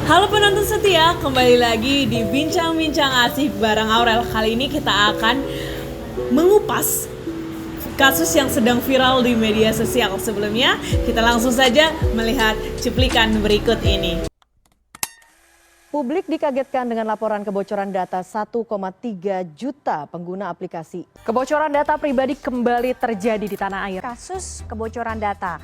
Halo penonton setia, kembali lagi di Bincang-Bincang Asik bareng Aurel. Kali ini kita akan mengupas kasus yang sedang viral di media sosial. Sebelumnya, kita langsung saja melihat cuplikan berikut ini. Publik dikagetkan dengan laporan kebocoran data 1,3 juta pengguna aplikasi. Kebocoran data pribadi kembali terjadi di tanah air. Kasus kebocoran data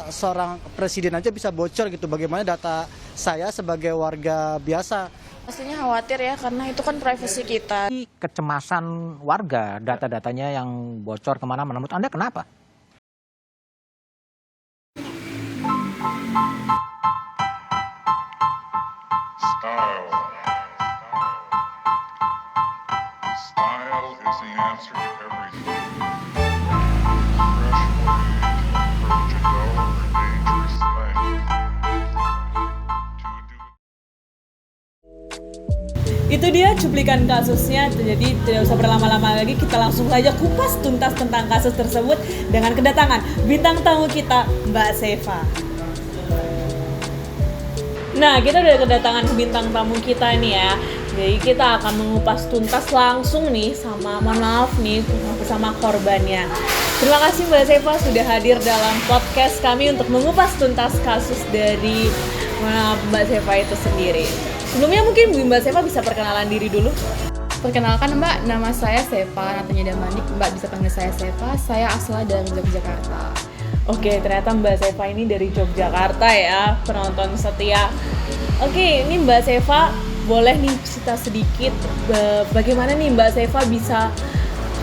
seorang presiden aja bisa bocor gitu, bagaimana data saya sebagai warga biasa. Pastinya khawatir ya, karena itu kan privasi kita. Kecemasan warga, data-datanya yang bocor kemana-mana, menurut Anda kenapa? Style is the answer to everything. Fresh approach a dull or dangerous thing. Itu dia cuplikan kasusnya, jadi tidak usah berlama-lama lagi, kita langsung saja kupas tuntas tentang kasus tersebut dengan kedatangan bintang tamu kita, Mbak Seva. Nah, kita udah kedatangan bintang tamu kita nih ya. Jadi kita akan mengupas tuntas langsung nih mohon maaf nih, bersama korbannya. Terima kasih Mbak Seva sudah hadir dalam podcast kami untuk mengupas tuntas kasus dari Mbak Seva itu sendiri. Sebelumnya mungkin Mbak Seva bisa perkenalan diri dulu. Perkenalkan Mbak, nama saya Seva Natanya Damanik. Mbak bisa panggil saya Seva, saya asal dari Yogyakarta. Oke, ternyata Mbak Seva ini dari Yogyakarta ya, penonton setia. Oke, ini Mbak Seva, boleh nih cerita sedikit bagaimana nih Mbak Seva bisa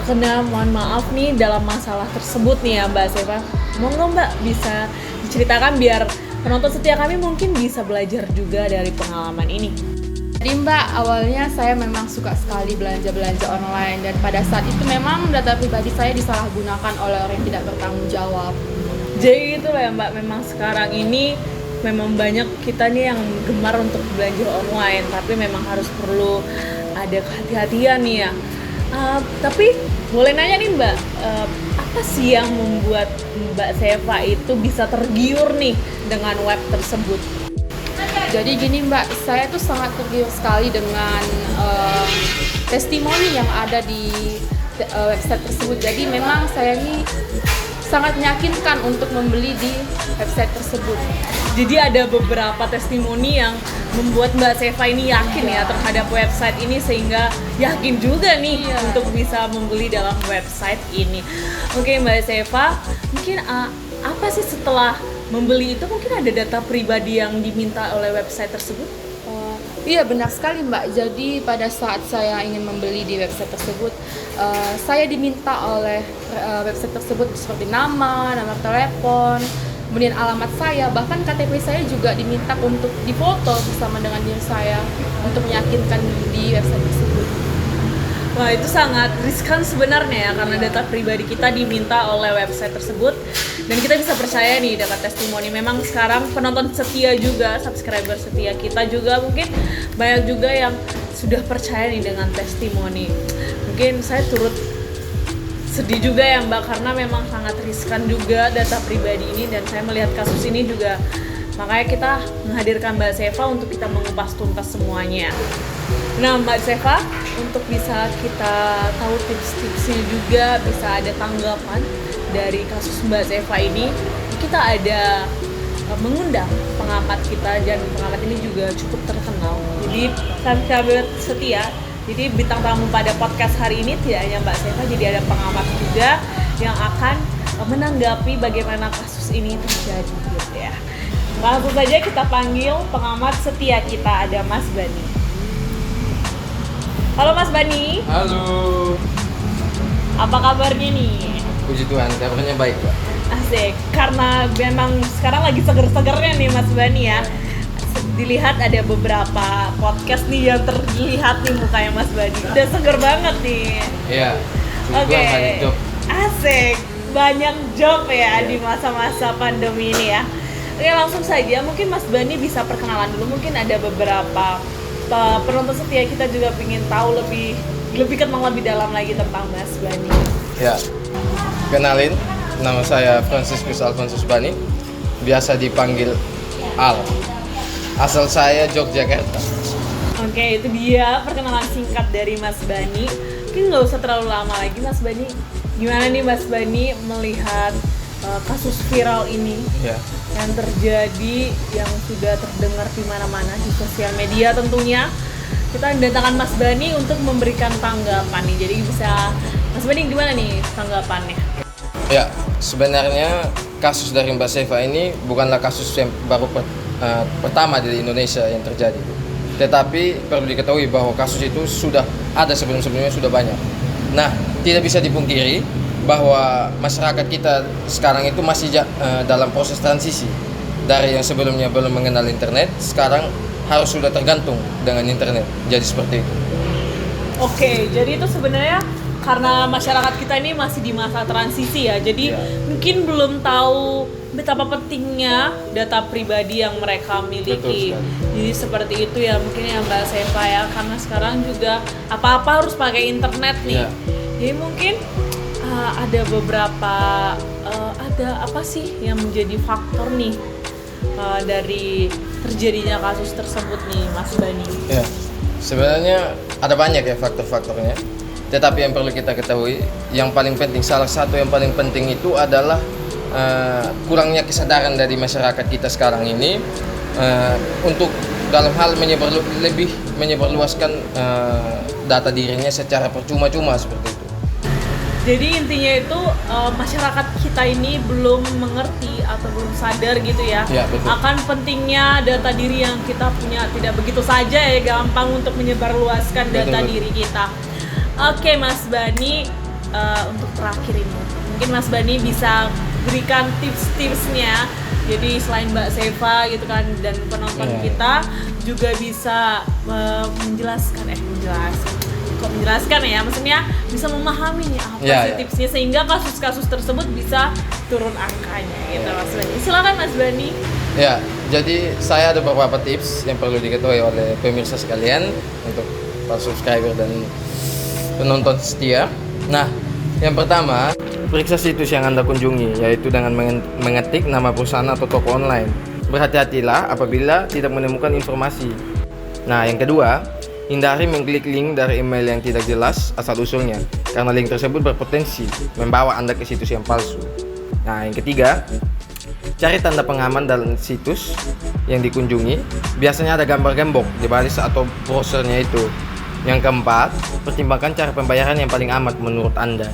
kena, mohon maaf nih, dalam masalah tersebut nih ya Mbak Seva. Monggo Mbak bisa diceritakan biar penonton setia kami mungkin bisa belajar juga dari pengalaman ini. Jadi Mbak, awalnya saya memang suka sekali belanja online, dan pada saat itu memang data pribadi saya disalahgunakan oleh orang yang tidak bertanggung jawab. Jadi itu lah ya Mbak, memang sekarang ini memang banyak kita nih yang gemar untuk belanja online, tapi memang harus perlu ada kehati-hatian nih ya. Tapi boleh nanya nih Mbak, apa sih yang membuat Mbak Seva itu bisa tergiur nih dengan web tersebut? Jadi gini Mbak, saya tuh sangat tergiur sekali dengan testimoni yang ada di website tersebut. Jadi memang saya ini sangat meyakinkan untuk membeli di website tersebut. Jadi ada beberapa testimoni yang membuat Mbak Seva ini yakin ya terhadap website ini, sehingga yakin juga nih untuk bisa membeli dalam website ini. Oke Mbak Seva, mungkin apa sih setelah membeli itu mungkin ada data pribadi yang diminta oleh website tersebut? Iya benar sekali Mbak, jadi pada saat saya ingin membeli di website tersebut, saya diminta oleh website tersebut seperti nama telepon, kemudian alamat saya, bahkan KTP saya juga diminta untuk difoto bersama dengan diri saya untuk meyakinkan di website tersebut. Wah, itu sangat riskan sebenarnya ya, karena data pribadi kita diminta oleh website tersebut, dan kita bisa percaya nih dapat testimoni. Memang sekarang penonton setia juga, subscriber setia kita juga mungkin banyak juga yang sudah percaya nih dengan testimoni. Mungkin saya turut sedih juga ya Mbak, karena memang sangat riskan juga data pribadi ini, dan saya melihat kasus ini juga, makanya kita menghadirkan Mbak Seva untuk kita mengupas tuntas semuanya. Nah Mbak Seva, untuk bisa kita tahu tips-tipsnya juga, bisa ada tanggapan dari kasus Mbak Seva ini, kita ada mengundang pengamat kita, dan pengamat ini juga cukup terkenal. Jadi sahabat setia, jadi bintang tamu pada podcast hari ini tidak hanya Mbak Seva, jadi ada pengamat juga yang akan menanggapi bagaimana kasus ini terjadi gitu ya. Langsung saja kita panggil pengamat setia kita, ada Mas Bani. Halo Mas Bani. Halo. Apa kabarnya nih? Puji Tuhan, kabarnya baik Pak. Asik, karena memang sekarang lagi seger-segernya nih Mas Bani ya. Dilihat ada beberapa podcast nih yang terlihat nih mukanya Mas Bani. Udah seger banget nih. Iya. Oke. Banyak job. Asik, banyak job ya di masa-masa pandemi ini ya. Oke, langsung saja mungkin Mas Bani bisa perkenalan dulu. Mungkin ada beberapa penonton setia kita juga ingin tahu lebih kenal lebih dalam lagi tentang Mas Bani. Ya. Kenalin, nama saya Franciscus Alphonsus Bani. Biasa dipanggil Al. Asal saya Yogyakarta. Oke, itu dia perkenalan singkat dari Mas Bani. Mungkin nggak usah terlalu lama lagi, Mas Bani. Gimana nih Mas Bani melihat kasus viral ini yang terjadi, yang sudah terdengar di mana-mana di sosial media tentunya. Kita mendatangkan Mas Bani untuk memberikan tanggapan nih. Jadi bisa, Mas Bani gimana nih tanggapannya? Ya, sebenarnya kasus dari Mbak Seva ini bukanlah kasus yang baru pertama di Indonesia yang terjadi. Tetapi perlu diketahui bahwa kasus itu sudah ada sebelum-sebelumnya, sudah banyak. Nah, tidak bisa dipungkiri bahwa masyarakat kita sekarang itu masih dalam proses transisi. Dari yang sebelumnya belum mengenal internet, sekarang harus sudah tergantung dengan internet. Jadi seperti itu. Oke, jadi itu sebenarnya karena masyarakat kita ini masih di masa transisi ya. Jadi mungkin belum tahu betapa pentingnya data pribadi yang mereka miliki. Jadi seperti itu ya mungkin ya Mbak Seva ya, karena sekarang juga apa-apa harus pakai internet nih. Jadi mungkin ada beberapa ada apa sih yang menjadi faktor nih dari terjadinya kasus tersebut nih Mas Bani? Ya, sebenarnya ada banyak ya faktor-faktornya. Tetapi yang perlu kita ketahui, yang paling penting, salah satu yang paling penting itu adalah kurangnya kesadaran dari masyarakat kita sekarang ini untuk dalam hal lebih menyebarluaskan data dirinya secara percuma-cuma seperti itu. Jadi intinya itu masyarakat kita ini belum mengerti atau belum sadar gitu ya, akan pentingnya data diri yang kita punya. Tidak begitu saja ya gampang untuk menyebarluaskan data diri kita. Oke Mas Bani, untuk terakhir ini mungkin Mas Bani bisa berikan tips-tipsnya. Jadi selain Mbak Seva gitu kan dan penonton kita juga bisa menjelaskan ya, maksudnya bisa memahami nih apa sih tipsnya sehingga kasus-kasus tersebut bisa turun angkanya gitu Mas Bani. Silakan Mas Bani. Ya, jadi saya ada beberapa tips yang perlu diketahui oleh pemirsa sekalian untuk para subscriber dan penonton setia. Nah, yang pertama, periksa situs yang Anda kunjungi, yaitu dengan mengetik nama perusahaan atau toko online. Berhati-hatilah apabila tidak menemukan informasi. Nah, yang kedua, hindari mengklik link dari email yang tidak jelas asal-usulnya, karena link tersebut berpotensi membawa Anda ke situs yang palsu. Nah, yang ketiga, cari tanda pengaman dalam situs yang dikunjungi. Biasanya ada gambar gembok di baris atau browsernya itu. Yang keempat, pertimbangkan cara pembayaran yang paling aman menurut Anda.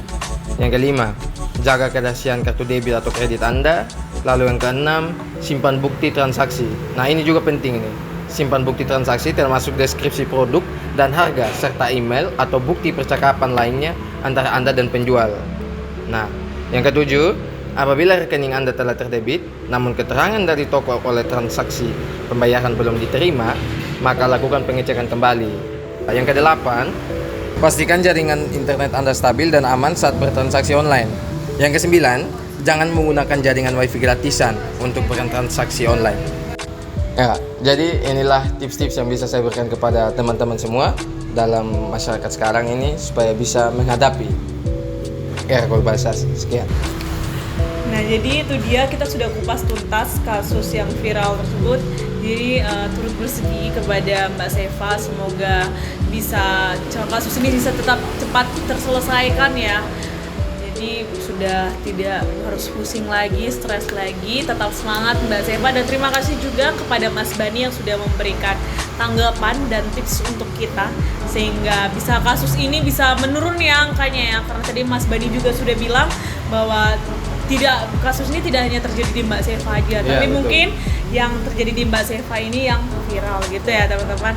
Yang kelima, jaga kerahasiaan kartu debit atau kredit Anda. Lalu yang keenam, simpan bukti transaksi. Nah, ini juga penting nih. Simpan bukti transaksi termasuk deskripsi produk dan harga serta email atau bukti percakapan lainnya antara Anda dan penjual. Nah, yang ketujuh, apabila rekening Anda telah terdebit namun keterangan dari toko oleh transaksi pembayaran belum diterima, maka lakukan pengecekan kembali. Yang kedelapan, pastikan jaringan internet Anda stabil dan aman saat bertransaksi online. Yang kesembilan, jangan menggunakan jaringan wifi gratisan untuk bertransaksi online. Ya, jadi inilah tips-tips yang bisa saya berikan kepada teman-teman semua dalam masyarakat sekarang ini supaya bisa menghadapi era globalisasi. Sekian. Nah, jadi itu dia, kita sudah kupas tuntas kasus yang viral tersebut. Jadi turut bersedih kepada Mbak Seva, semoga kasus ini bisa tetap cepat terselesaikan ya. Jadi sudah tidak harus pusing lagi, stres lagi, tetap semangat Mbak Seva. Dan terima kasih juga kepada Mas Bani yang sudah memberikan tanggapan dan tips untuk kita sehingga kasus ini bisa menurun ya angkanya ya. Karena tadi Mas Bani juga sudah bilang bahwa kasus ini tidak hanya terjadi di Mbak Seva aja, tapi mungkin yang terjadi di Mbak Seva ini yang viral gitu ya teman-teman.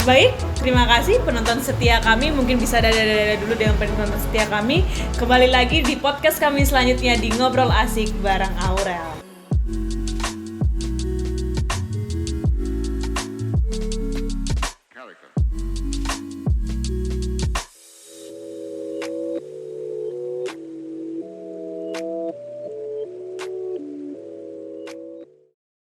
Baik, terima kasih penonton setia kami. Mungkin bisa dadah dulu dengan penonton setia kami. Kembali lagi di podcast kami selanjutnya di Ngobrol Asik bareng Aurel.